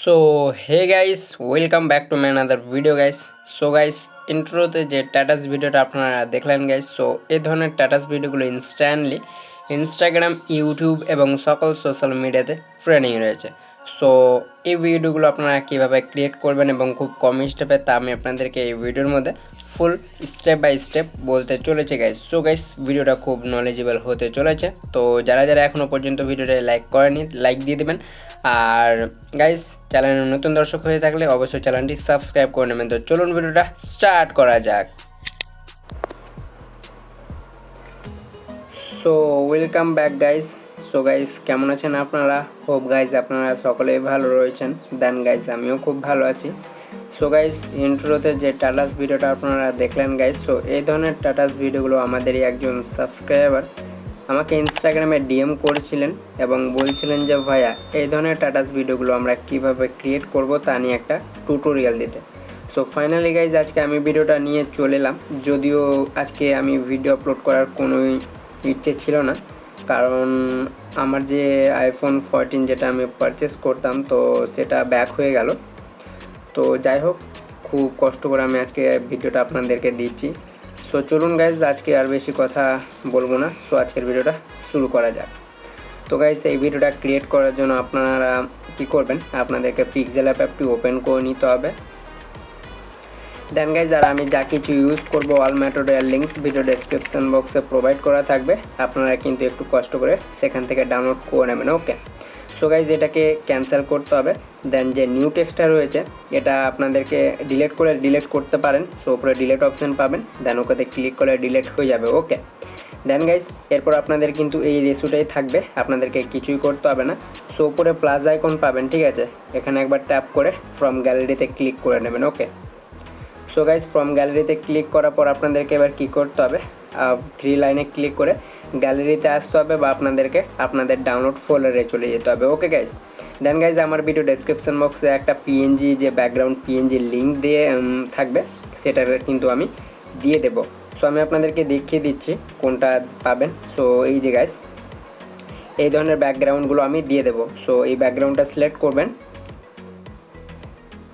So hey guys, welcome back to my another video guys. So guys, ইন্ট্রোতে যে status ভিডিওটা আপনারা দেখলেন গাইস, সো এই ধরনের স্ট্যাটাস ভিডিওগুলো ইনস্ট্যান্টলি ইনস্টাগ্রাম, ইউটিউব এবং সকল সোশ্যাল মিডিয়াতে ট্রেন্ডিং রয়েছে। সো এই ভিডিওগুলো আপনারা কীভাবে ক্রিয়েট করবেন এবং খুব কম স্টেপে, তা আমি আপনাদেরকে এই ভিডিওর মধ্যে ফুল স্টেপ বাই স্টেপ বলতে চলেছে গাইস। সো গাইস, ভিডিওটা খুব নলেজেবল হতে চলেছে। তো যারা যারা এখনও পর্যন্ত ভিডিওটা লাইক করেনি, লাইক দিয়ে দেবেন। আর গাইস, চ্যানেলের নতুন দর্শক হয়ে থাকলে অবশ্যই চ্যানেলটি সাবস্ক্রাইব করে নেবেন। তো চলুন ভিডিওটা স্টার্ট করা যাক। So welcome back guys. So guys, কেমন আছেন আপনারা? হোপ গাইস আপনারা সকলেই ভালো রয়েছেন। দেন গাইস, আমিও খুব ভালো আছি। সো গাইস, ইন্ট্রোতে যে স্ট্যাটাস ভিডিওটা আপনারা দেখলেন গাইস, সো এই ধরনের স্ট্যাটাস ভিডিওগুলো আমাদেরই একজন সাবস্ক্রাইবার আমাকে ইনস্টাগ্রামে ডিএম করেছিলেন এবং বলছিলেন যে ভাইয়া, এই ধরনের স্ট্যাটাস ভিডিওগুলো আমরা কিভাবে ক্রিয়েট করব তা নিয়ে একটা টিউটোরিয়াল দিতে। সো ফাইনালি গাইজ, আজকে আমি ভিডিওটা নিয়ে চলে এলাম। যদিও আজকে আমি ভিডিও আপলোড করার কোনোই ইচ্ছে ছিল না, কারণ আমার যে আইফোন 14 যেটা আমি পারচেস করতাম, তো সেটা ব্যাক হয়ে গেল। তো যাই হোক, খুব কষ্ট করে আমি আজকে ভিডিওটা আপনাদেরকে দিচ্ছি। সো চলুন গাইজ, আজকে আর বেশি কথা বলবো না। সো আজকের ভিডিওটা শুরু করা যাক। তো গাইজ, এই ভিডিওটা ক্রিয়েট করার জন্য আপনারা কি করবেন, আপনাদেরকে পিক্সেল অ্যাপটি ওপেন করে নিতে হবে। দেন গাইজ, আর আমি যা কিছু ইউজ করবো অল মেথডের লিঙ্কস ভিডিও ডেসক্রিপশন বক্সে প্রোভাইড করা থাকবে। আপনারা কিন্তু একটু কষ্ট করে সেখান থেকে ডাউনলোড করে নেবেন। ওকে। সো গাইজ, এটাকে ক্যান্সেল করতে হবে। দেন যে নিউ টেক্সটটা রয়েছে, এটা আপনাদেরকে ডিলিট করতে পারেন। সো উপরে ডিলিট অপশান পাবেন, দেন ওকেতে ক্লিক করে ডিলিট হয়ে যাবে। ওকে। দেন গাইজ, এরপর আপনাদের কিন্তু এই রেসুটাই থাকবে, আপনাদেরকে কিছুই করতে হবে না। সো উপরে প্লাস আইকন পাবেন, ঠিক আছে? এখানে একবার ট্যাপ করে ফ্রম গ্যালারিতে ক্লিক করে নেবেন। ওকে। সো গাইজ, ফ্রম গ্যালারিতে ক্লিক করার পর আপনাদেরকে এবার কী করতে হবে, 3 লাইনে ক্লিক করে গ্যালারিতে আসতে হবে, বা আপনাদেরকে আপনাদের ডাউনলোড ফোল্ডারে চলে যেতে হবে। Okay guys. দেন গাইজ, আমার ভিডিও ডেসক্রিপশন বক্সে একটা পিএনজি যে ব্যাকগ্রাউন্ড পিএনজি লিঙ্ক দিয়ে থাকবে, সেটার কিন্তু আমি দিয়ে দেবো। সো আমি আপনাদেরকে দেখিয়ে দিচ্ছি কোনটা পাবেন। সো এই যে গাইজ, এই ধরনের ব্যাকগ্রাউন্ডগুলো আমি দিয়ে দেবো। সো এই ব্যাকগ্রাউন্ডটা সিলেক্ট করবেন।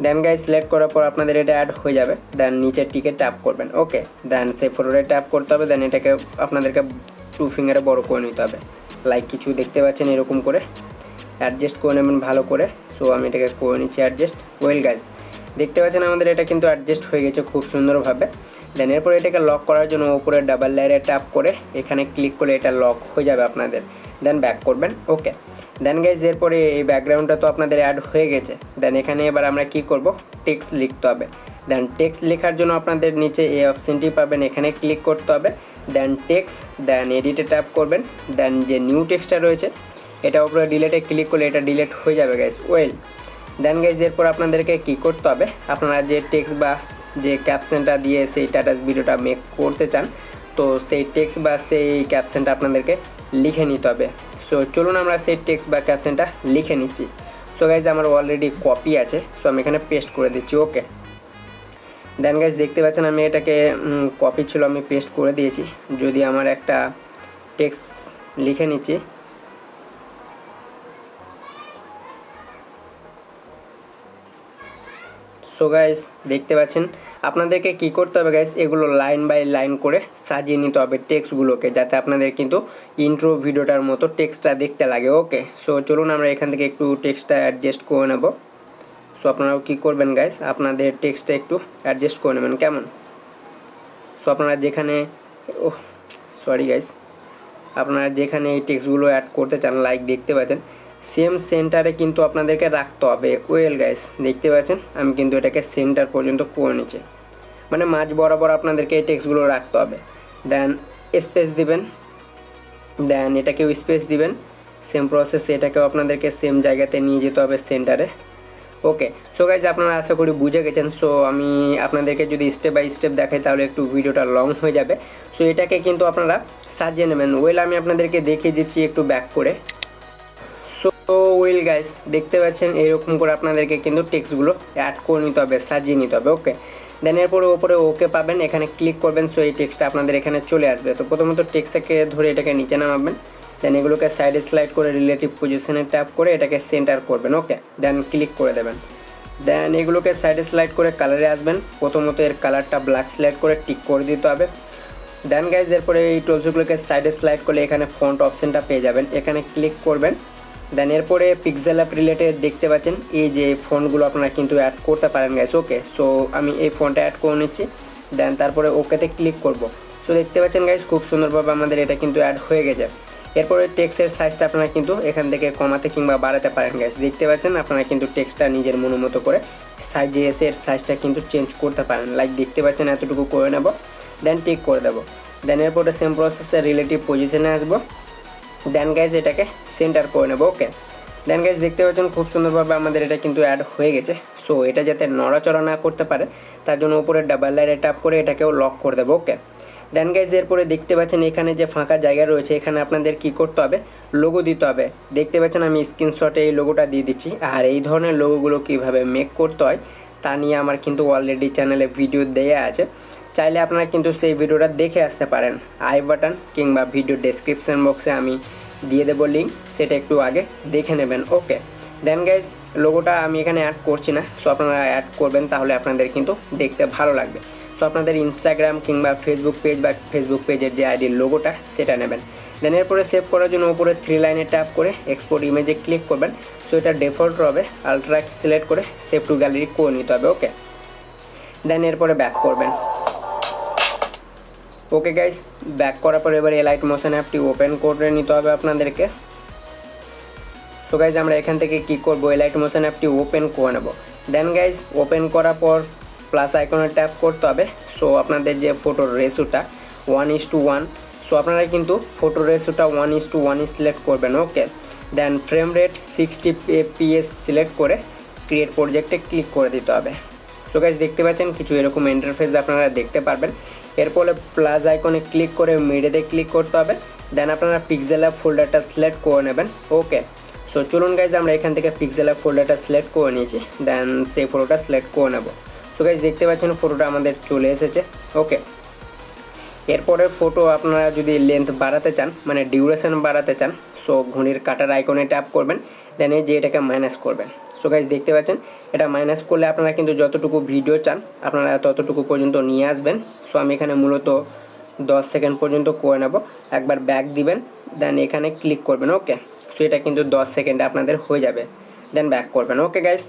দেন গাইজ, সিলেক্ট করার পর আপনাদের এটা অ্যাড হয়ে যাবে। দেন নিচের টিকে ট্যাপ করবেন। ওকে। দেন সেই ফটোতে ট্যাপ করতে হবে। দেন এটাকে আপনাদেরকে 2 ফিঙ্গারে বড় করে নিতে হবে। লাইক কিছু দেখতে পাচ্ছেন, এরকম করে অ্যাডজাস্ট করে নেবেন ভালো করে। সো আমি এটাকে করে নিচ্ছি অ্যাডজাস্ট। ওয়েল গাইজ, দেখতে পাচ্ছেন আমাদের এটা কিন্তু অ্যাডজাস্ট হয়ে গেছে খুব সুন্দরভাবে। দেন এরপর এটাকে লক করার জন্য উপরে ডাবল লেয়ারে ট্যাপ করে এখানে ক্লিক করে এটা লক হয়ে যাবে আপনাদের। দেন ব্যাক করবেন। ওকে। দেন গাইজ, এরপরে এই ব্যাকগ্রাউন্ডটা তো আপনাদের অ্যাড হয়ে গেছে। দেন এখানে এবার আমরা কি করব, টেক্সট লিখতে হবে। দেন টেক্সট লেখার জন্য আপনাদের নিচে এই অপশানটি পাবেন, এখানে ক্লিক করতে হবে। দেন টেক্সট, দেন এডিটে ট্যাপ করবেন। দেন যে নিউ টেক্সটটা রয়েছে, এটা উপরে ডিলেটে ক্লিক করলে এটা ডিলেট হয়ে যাবে গাইজ। ওয়েল। দেন গাইজ, এরপর আপনাদেরকে কী করতে হবে, আপনারা যে টেক্সট বা যে ক্যাপশনটা দিয়ে সেই স্ট্যাটাস ভিডিওটা মেক করতে চান, তো সেই টেক্সট বা সেই ক্যাপশনটা আপনাদেরকে লিখে নিতে হবে। সো চলুন আমরা সেই টেক্সট বা ক্যাপশনটা লিখে নিচ্ছি। সো গাইজ, আমার অলরেডি কপি আছে, সো আমি এখানে পেস্ট করে দিচ্ছি। ওকে। দেন গাইজ, দেখতে পাচ্ছেন আমি এটাকে কপি ছিল, আমি পেস্ট করে দিয়েছি। যদি আমার একটা টেক্সট লিখে নিচ্ছি। সো গাইস, দেখতে পাচ্ছেন আপনাদেরকে কী করতে হবে গাইস, এগুলো লাইন বাই লাইন করে সাজিয়ে নিতে হবে টেক্সটগুলোকে, যাতে আপনাদের কিন্তু ইন্ট্রো ভিডিওটার মতো টেক্সটটা দেখতে লাগে। ওকে। সো চলুন আমরা এখান থেকে একটু টেক্সটটা অ্যাডজাস্ট করে নেব। সো আপনারাও কী করবেন গাইস, আপনাদের টেক্সটটা একটু অ্যাডজাস্ট করে নেবেন, কেমন? সো আপনারা যেখানে সরি গাইস, আপনারা যেখানে এই টেক্সটগুলো অ্যাড করতে চান, লাইক দেখতে পাচ্ছেন সেম সেন্টারে কিন্তু আপনাদেরকে রাখতে হবে। ওয়েল গাইস, দেখতে পাচ্ছেন আমি কিন্তু এটাকে সেন্টার পর্যন্ত করে নিচ্ছি, মানে মাঝ বরাবর আপনাদেরকে এই টেক্সটগুলো রাখতে হবে। দেন স্পেস দিবেন, দেন এটাকেও স্পেস দিবেন। সেম প্রসেস, এটাকেও আপনাদেরকে সেম জায়গাতে নিয়ে যেতে হবে, সেন্টারে। ওকে। সো গাইজ, আপনারা আশা করি বুঝে গেছেন। সো আমি আপনাদেরকে যদি স্টেপ বাই স্টেপ দেখাই তাহলে একটু ভিডিওটা লং হয়ে যাবে। সো এটাকে কিন্তু আপনারা সাজিয়ে নেবেন। ওয়েল, আমি আপনাদেরকে দেখিয়ে দিচ্ছি একটু ব্যাক করে। সো ওয়েল গাইস, দেখতে পাচ্ছেন এরকম করে আপনাদেরকে কিন্তু টেক্সটগুলো অ্যাড করে নিতে হবে, সাজিয়ে নিতে হবে। ওকে। দেন এরপরে ওপরে ওকে পাবেন, এখানে ক্লিক করবেন। সো এই টেক্সটটা আপনাদের এখানে চলে আসবে। তো প্রথমত টেক্সটটাকে ধরে এটাকে নিচে নামাবেন, দেন এগুলোকে সাইডে স্লাইড করে রিলেটিভ পজিশনে ট্যাপ করে এটাকে সেন্টার করবেন। ওকে, দেন ক্লিক করে দেবেন। দেন এগুলোকে সাইডে স্লাইড করে কালারে আসবেন। প্রথমত এর কালারটা ব্ল্যাক সিলেক্ট করে টিক করে দিতে হবে। দেন গাইজ এরপরে এই টুলসগুলোকে সাইডে স্লাইড করলে এখানে ফন্ট অপশানটা পেয়ে যাবেন, এখানে ক্লিক করবেন। দেন এরপরে পিক্সেল অ্যাপ রিলেটেড দেখতে পাচ্ছেন এই যে ফন্টগুলো আপনারা কিন্তু অ্যাড করতে পারেন গাইজ। ওকে, সো আমি এই ফন্টটা অ্যাড করে নিচ্ছি। দেন তারপরে ওকেতে ক্লিক করব। সো দেখতে পাচ্ছেন গাইজ খুব সুন্দরভাবে আমাদের এটা কিন্তু অ্যাড হয়ে গেছে। এরপরে টেক্সটের সাইজটা আপনারা কিন্তু এখান থেকে কমাতে কিংবা বাড়াতে পারেন গাইজ। দেখতে পাচ্ছেন আপনারা কিন্তু টেক্সটটা নিজের মতো করে সাইজে এসে এর সাইজটা কিন্তু চেঞ্জ করতে পারেন। লাইক দেখতে পাচ্ছেন এতটুকু করে নেব, দেন টিক করে দেবো। দেন এরপরে সেম প্রসেসে রিলেটিভ পজিশনে আসবো। দেন গাইজ এটাকে সেন্টার করে নেবো। ওকে, দেন গাইজ দেখতে পাচ্ছেন খুব সুন্দরভাবে আমাদের এটা কিন্তু অ্যাড হয়ে গেছে। সো এটা যাতে নড়াচড়া না করতে পারে তার জন্য উপরে ডাবল লাইনে ট্যাপ করে এটাকেও লক করে দেবো। ওকে, দেন গাইজ এরপরে দেখতে পাচ্ছেন এখানে যে ফাঁকা জায়গা রয়েছে এখানে আপনাদের কি করতে হবে, লোগো দিতে হবে। দেখতে পাচ্ছেন আমি স্ক্রিনশটে এই লোগোটা দিয়ে দিচ্ছি। আর এই ধরনের লোগোগুলো কীভাবে মেক করতে হয় তা নিয়ে আমার কিন্তু অলরেডি চ্যানেলে ভিডিও দেওয়া আছে, চাইলে আপনারা কিন্তু সেই ভিডিওটা দেখে আসতে পারেন। আই বাটন কিংবা ভিডিও ডেসক্রিপশন বক্সে আমি দিয়ে দেবো লিঙ্ক, সেটা একটু আগে দেখে নেবেন। ওকে, দেন গাইজ লোগোটা আমি এখানে অ্যাড করছি না, সো আপনারা অ্যাড করবেন তাহলে আপনাদের কিন্তু দেখতে ভালো লাগবে। সো আপনাদের ইনস্টাগ্রাম কিংবা ফেসবুক পেজ বা ফেসবুক পেজের যে আইডির লোগোটা সেটা নেবেন। দেন এরপরে সেভ করার জন্য উপরে 3 লাইনে ট্যাপ করে এক্সপোর্ট ইমেজে ক্লিক করবেন। সো এটা ডিফল্ট হবে, আলট্রা সিলেক্ট করে সেভ টু গ্যালারি করে নিতে হবে। ওকে, দেন এরপরে ব্যাক করবেন। ওকে গাইস, ব্যাক করার পর এবার এলাইট মোশন অ্যাপটি ওপেন করে নিতে হবে আপনাদেরকে। সো গাইজ আমরা এখান থেকে কী করবো, এলাইট মোশন অ্যাপটি ওপেন করে নেব। দেন গাইজ ওপেন করার পর প্লাস আইকনে ট্যাপ করতে হবে। সো আপনাদের যে ফটোর রেশিওটা 1:1, সো আপনারা কিন্তু ফটোর রেশিওটা 1:1 সিলেক্ট করবেন। ওকে, দেন ফ্রেম রেট 60 fps সিলেক্ট করে ক্রিয়েট প্রজেক্টে ক্লিক করে দিতে হবে। সো গাইজ দেখতে পাচ্ছেন কিছু এরকম ইন্টারফেস আপনারা দেখতে পারবেন। এরপরে প্লাস আইকনে ক্লিক করে মিডিয়াতে ক্লিক করতে হবে। দেন আপনারা পিক্সেল অ্যাপ ফোল্ডারটা সিলেক্ট করে নেবেন। ওকে, সো চলুন গাইজ আমরা এখান থেকে পিক্সেল অ্যাপ ফোল্ডারটা সিলেক্ট করে নিয়েছি। দেন সেই ফটোটা সিলেক্ট করে নেব। সো গাইজ দেখতে পাচ্ছেন ফটোটা আমাদের চলে এসেছে। ওকে, এরপরে ফটো আপনারা যদি লেন্থ বাড়াতে চান মানে ডিউরেশন বাড়াতে চান, সো ঘড়ির কাটার আইকনে ট্যাপ করবেন। দেন এই যে এটাকে মাইনাস করবেন। সো গাইজ দেখতে পাচ্ছেন এটা মাইনাস করলে আপনারা কিন্তু যতটুকু ভিডিও চান আপনারা ততটুকু পর্যন্ত নিয়ে আসবেন। সো আমি এখানে মূলত 10 সেকেন্ড পর্যন্ত করে নেব। একবার ব্যাক দিবেন, দেন এখানে ক্লিক করবেন। ওকে, সো এটা কিন্তু 10 সেকেন্ডে আপনাদের হয়ে যাবে। দেন ব্যাক করবেন। ওকে গাইজ,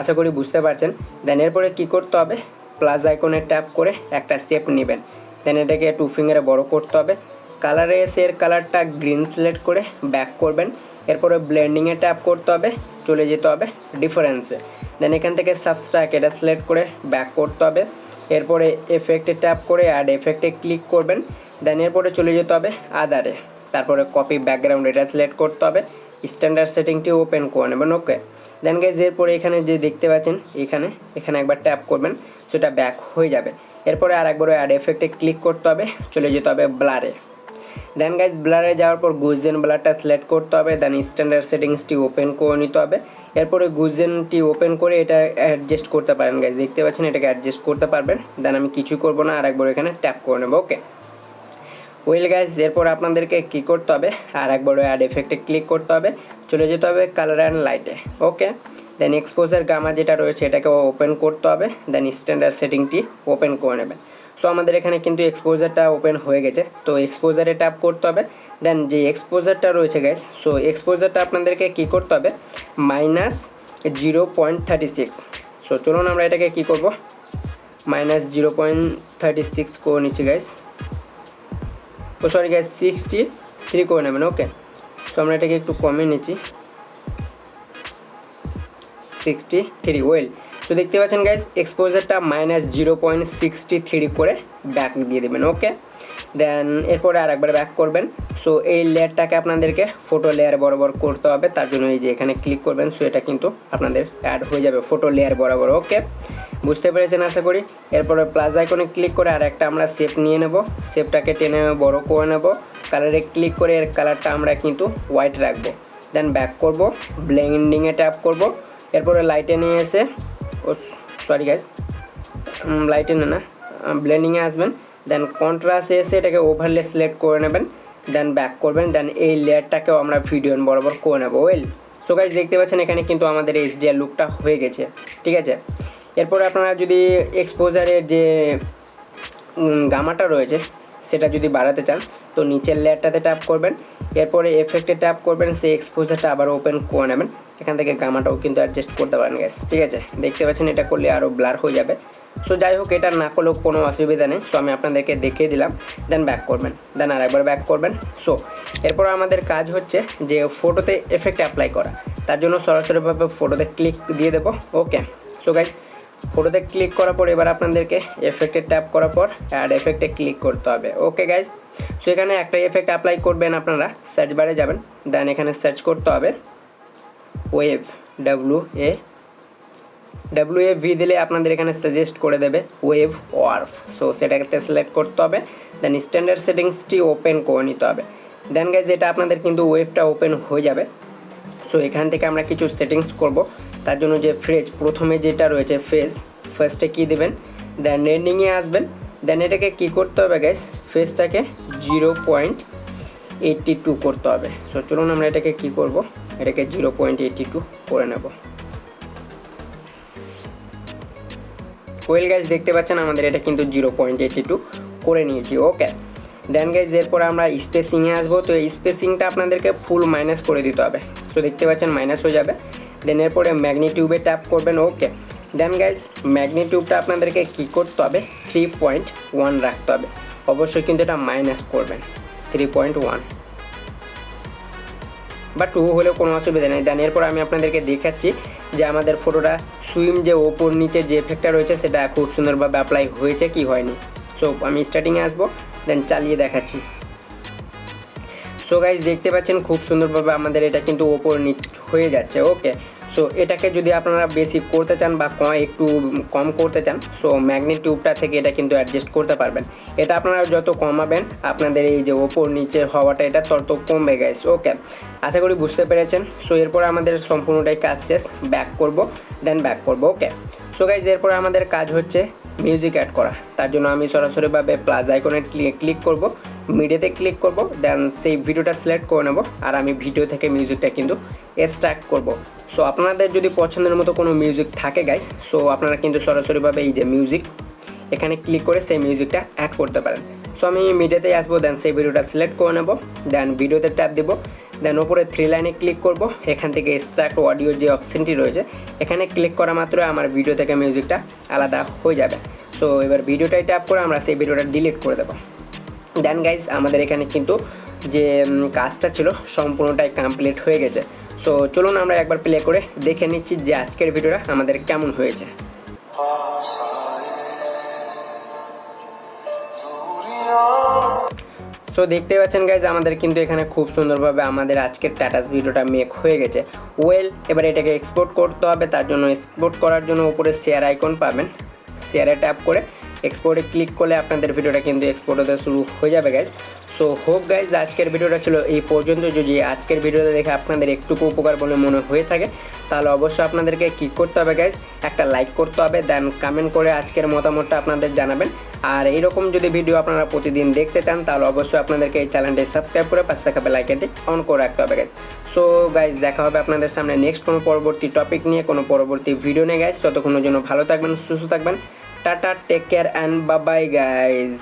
আশা করি বুঝতে পারছেন। দেন এরপরে কী করতে হবে, প্লাস আইকনে ট্যাপ করে একটা শেপ নেবেন। দেন এটাকে 2 ফিঙ্গারে বড় করতে হবে। কালারে এসে এর কালারটা গ্রিন সিলেক্ট করে ব্যাক করবেন। এরপরে ব্লেন্ডিংয়ে ট্যাপ করতে হবে, চলে যেতে হবে ডিফারেন্সে। দেন এখান থেকে সাবস্ট্রাক্ট এটা সিলেক্ট করে ব্যাক করতে হবে। এরপরে এফেক্টে ট্যাপ করে অ্যাড এফেক্টে ক্লিক করবেন। দেন এরপরে চলে যেতে হবে আদারে। তারপরে কপি ব্যাকগ্রাউন্ড এটা সিলেক্ট করতে হবে, স্ট্যান্ডার্ড সেটিংটি ওপেন করে নেবেন। ওকে, দেন গাইজ এরপরে এখানে যে দেখতে পাচ্ছেন এখানে একবার ট্যাপ করবেন, সেটা ব্যাক হয়ে যাবে। এরপরে আর একবার অ্যাড এফেক্টে ক্লিক করতে হবে, চলে যেতে হবে ব্লারে। দেন গাইজ ব্লারে যাওয়ার পর গুজেন ব্লারটা সিলেক্ট করতে হবে। দেন স্ট্যান্ডার্ড সেটিংসটি ওপেন করে নিতে হবে। এরপরে গুজেনটি ওপেন করে এটা অ্যাডজাস্ট করতে পারেন গাইজ, দেখতে পাচ্ছেন এটাকে অ্যাডজাস্ট করতে পারবেন। দেন আমি কিছুই করবো না, আর একবার এখানে ট্যাপ করে নেবো। ওকে, ওয়েল গাইজ এরপর আপনাদেরকে কী করতে হবে, আর একবার অ্যাড এফেক্টে ক্লিক করতে হবে, চলে যেতে হবে কালার অ্যান্ড লাইটে। ওকে, দেন এক্সপোজার গামা যেটা রয়েছে এটাকে ওপেন করতে হবে। দেন স্ট্যান্ডার্ড সেটিংটি ওপেন করে নেবেন। সো আমাদের এখানে কিন্তু এক্সপোজারটা ওপেন হয়ে গেছে। তো এক্সপোজারে ট্যাপ করতে হবে। দেন যে এক্সপোজারটা রয়েছে গাইজ, সো এক্সপোজারটা আপনাদেরকে কী করতে হবে, -0.36। সো চলুন আমরা এটাকে কী করব, -0.36 করে নিচ্ছি গাইজ। ও সরি গাইজ 63 করে নেবেন। ওকে, সো আমরা এটাকে একটু কমিয়ে নিচ্ছি, 63। ওয়েল, তো দেখতে পাচ্ছেন গাইজ এক্সপোজারটা -0.63 করে ব্যাক দিয়ে দেবেন। ওকে, দেন এরপরে আর একবার ব্যাক করবেন। সো এই লেয়ারটাকে আপনাদেরকে ফটো লেয়ার বরাবর করতে হবে, তার জন্য এই যে এখানে ক্লিক করবেন। সো এটা কিন্তু আপনাদের অ্যাড হয়ে যাবে ফটো লেয়ার বরাবর। ওকে, বুঝতে পেরেছেন আশা করি। এরপরে প্লাস আইকনে ক্লিক করে আর একটা আমরা শেপ নিয়ে নেব, শেপটাকে টেনে বড় করে নেব। কালারে ক্লিক করে এর কালারটা আমরা কিন্তু হোয়াইট রাখবো। দেন ব্যাক করব, ব্লেন্ডিংয়ে ট্যাপ করব। এরপরে লাইটে নিয়ে এসে সরি গাইজ লাইটেনে না ব্লেন্ডিংয়ে আসবেন, দেন কন্ট্রাস্টে এসে এটাকে ওভারলে সিলেক্ট করে নেবেন, দেন ব্যাক করবেন, দেন এই লেয়ারটাকেও আমরা ভিডিও বরাবর করে নেবো। ওয়েল সো গাইজ দেখতে পাচ্ছেন এখানে কিন্তু আমাদের এইচডিআর লুকটা হয়ে গেছে, ঠিক আছে। এরপরে আপনারা যদি এক্সপোজারের যে গামাটা রয়েছে সেটা যদি বাড়াতে চান তো নিচের লেয়ারটাতে ট্যাপ করবেন, এরপরে এফেক্টে ট্যাপ করবেন, সেই এক্সপোজারটা আবার ওপেন করে নেবেন, এখান থেকে গামাটাও কিন্তু অ্যাডজাস্ট করতে পারেন গ্যাস, ঠিক আছে। দেখতে পাচ্ছেন এটা করলে আরও ব্লার হয়ে যাবে। সো যাই হোক, এটা না করলেও কোনো অসুবিধা নেই। সো আমি আপনাদেরকে দেখিয়ে দিলাম, দেন ব্যাক করবেন, দেন আরেকবার ব্যাক করবেন। সো এরপর আমাদের কাজ হচ্ছে যে ফটোতে এফেক্ট অ্যাপ্লাই করা, তার জন্য সরাসরিভাবে ফটোতে ক্লিক দিয়ে দেবো। ওকে, সো গাইজ ফটোতে ক্লিক করার পর এবার আপনাদেরকে এফেক্টে ট্যাপ করার পর অ্যাড এফেক্টে ক্লিক করতে হবে। ওকে গাইজ, সো এখানে একটা এফেক্ট অ্যাপ্লাই করবেন, আপনারা সার্চ বারে যাবেন, দেন এখানে সার্চ করতে হবে ওয়েভ, WAV দিলে আপনাদের এখানে সাজেস্ট করে দেবে ওয়েভ ওয়ার্ফ। সো সেটাকে সিলেক্ট করতে হবে, দেন স্ট্যান্ডার্ড সেটিংসটি ওপেন করে নিতে হবে। দেন গাইজ এটা আপনাদের কিন্তু ওয়েভটা ওপেন হয়ে যাবে। সো এখান থেকে আমরা কিছু সেটিংস করব, তার জন্য যে ফ্রেজ প্রথমে যেটা রয়েছে ফার্স্টে কী দেবেন, দেন এন্ডিংয়ে আসবেন, দেন এটাকে কী করতে হবে গাইজ, ফেসটাকে 0.82 করতে হবে। সো চলুন আমরা এটাকে কী করব, এটাকে 0.82 করে নেব। ওয়েল গাইজ দেখতে পাচ্ছেন আমাদের এটা কিন্তু 0.82 করে নিয়েছি। ওকে, দেন গাইজ এরপর আমরা স্পেসিংয়ে আসবো। তো এই স্পেসিংটা আপনাদেরকে ফুল মাইনাস করে দিতে হবে। তো দেখতে পাচ্ছেন মাইনাস হয়ে যাবে। দেন এরপরে ম্যাগনিটিউডে ট্যাপ করবেন। ওকে, দেন গাইজ ম্যাগনিটিউডটা আপনাদেরকে কী করতে হবে, 3.1 রাখতে হবে। অবশ্যই কিন্তু এটা মাইনাস করবেন, 3.1 বা 2 হলেও কোনো অসুবিধা নেই। দেন এরপর আমি আপনাদেরকে দেখাচ্ছি যে আমাদের ফটোটা সুইম যে ওপর নিচের যে এফেক্টটা রয়েছে সেটা খুব সুন্দরভাবে অ্যাপ্লাই হয়েছে কি হয়নি। সো আমি স্টার্টিংয়ে আসবো, দেন চালিয়ে দেখাচ্ছি। সো গাইজ দেখতে পাচ্ছেন খুব সুন্দরভাবে আমাদের এটা কিন্তু ওপর নিচ হয়ে যাচ্ছে। ওকে, সো এটাকে যদি আপনারা বেশি করতে চান বা একটু কম করতে চান, সো ম্যাগনিটিউডটা থেকে এটা কিন্তু অ্যাডজাস্ট করতে পারবেন। এটা আপনারা যত কমাবেন আপনাদের এই যে ওপর নিচে হওয়াটা এটা তত কমবে গাইজ। ওকে, আশা করি বুঝতে পেরেছেন। সো এরপর আমাদের সম্পূর্ণটাই কাজ শেষ, ব্যাক করব, দেন ব্যাক করব। ওকে, সো গাইজ এরপর আমাদের কাজ হচ্ছে মিউজিক অ্যাড করা, তার জন্য আমি সরাসরিভাবে প্লাস আইকনে ক্লিক করব, মিডিয়াতে ক্লিক করব, দেন সেই ভিডিওটা সিলেক্ট করে নেব, আর আমি ভিডিও থেকে মিউজিকটা কিন্তু এক্সট্রাক্ট করব। সো আপনাদের যদি পছন্দের মতো কোনো মিউজিক থাকে গাইস, সো আপনারা কিন্তু সরাসরিভাবে এই যে মিউজিক এখানে ক্লিক করে সেই মিউজিকটা অ্যাড করতে পারেন। সো আমি মিডিয়াতেই আসবো, দেন সেই ভিডিওটা সিলেক্ট করে নেব, দেন ভিডিওতে ট্যাপ দেবো, দেন ওপরে 3 লাইনে ক্লিক করব, এখান থেকে এক্সট্রাক্ট অডিও যে অপশানটি রয়েছে এখানে ক্লিক করা মাত্র আমার ভিডিও থেকে মিউজিকটা আলাদা হয়ে যাবে। সো এবার ভিডিওটাই ট্যাপ করে আমরা সেই ভিডিওটা ডিলিট করে দেবো। দেন গাইজ আমাদের এখানে কিন্তু যে কাজটা ছিল সম্পূর্ণটাই কমপ্লিট হয়ে গেছে। সো চলুন আমরা একবার প্লে করে দেখে নিচ্ছি যে আজকের ভিডিওটা আমাদের কেমন হয়েছে। সো দেখতে পাচ্ছেন গাইজ আমাদের কিন্তু এখানে খুব সুন্দরভাবে আমাদের আজকের স্ট্যাটাস ভিডিওটা মেক হয়ে গেছে। ওয়েল এবার এটাকে এক্সপোর্ট করতে হবে, তার জন্য এক্সপোর্ট করার জন্য উপরে শেয়ার আইকন পাবেন, শেয়ারে ট্যাপ করে এক্সপোর্টে ক্লিক করলে আপনাদের ভিডিওটা কিন্তু এক্সপোর্ট হতে শুরু হয়ে যাবে গাইজ। সো হোপ গাইজ আজকের ভিডিওটা ছিল এই পর্যন্ত। যদি আজকের ভিডিওটা দেখে আপনাদের একটুকু উপকার বলে মনে হয়ে থাকে তাহলে অবশ্যই আপনাদেরকে কী করতে হবে গাইজ, একটা লাইক করতে হবে, দেন কমেন্ট করে আজকের মতামতটা আপনাদের জানাবেন। আর এইরকম যদি ভিডিও আপনারা প্রতিদিন দেখতে চান তাহলে অবশ্যই আপনাদেরকে এই চ্যানেলটি সাবস্ক্রাইব করে পাশে থাকা বেল আইকনটি অন করে রাখতে হবে গাইজ। সো গাইজ দেখা হবে আপনাদের সামনে নেক্সট কোনো পরবর্তী টপিক নিয়ে, কোনো পরবর্তী ভিডিও নিয়ে গাইজ। ততক্ষণের জন্য ভালো থাকবেন, সুস্থ থাকবেন, tata, take care and bye bye guys.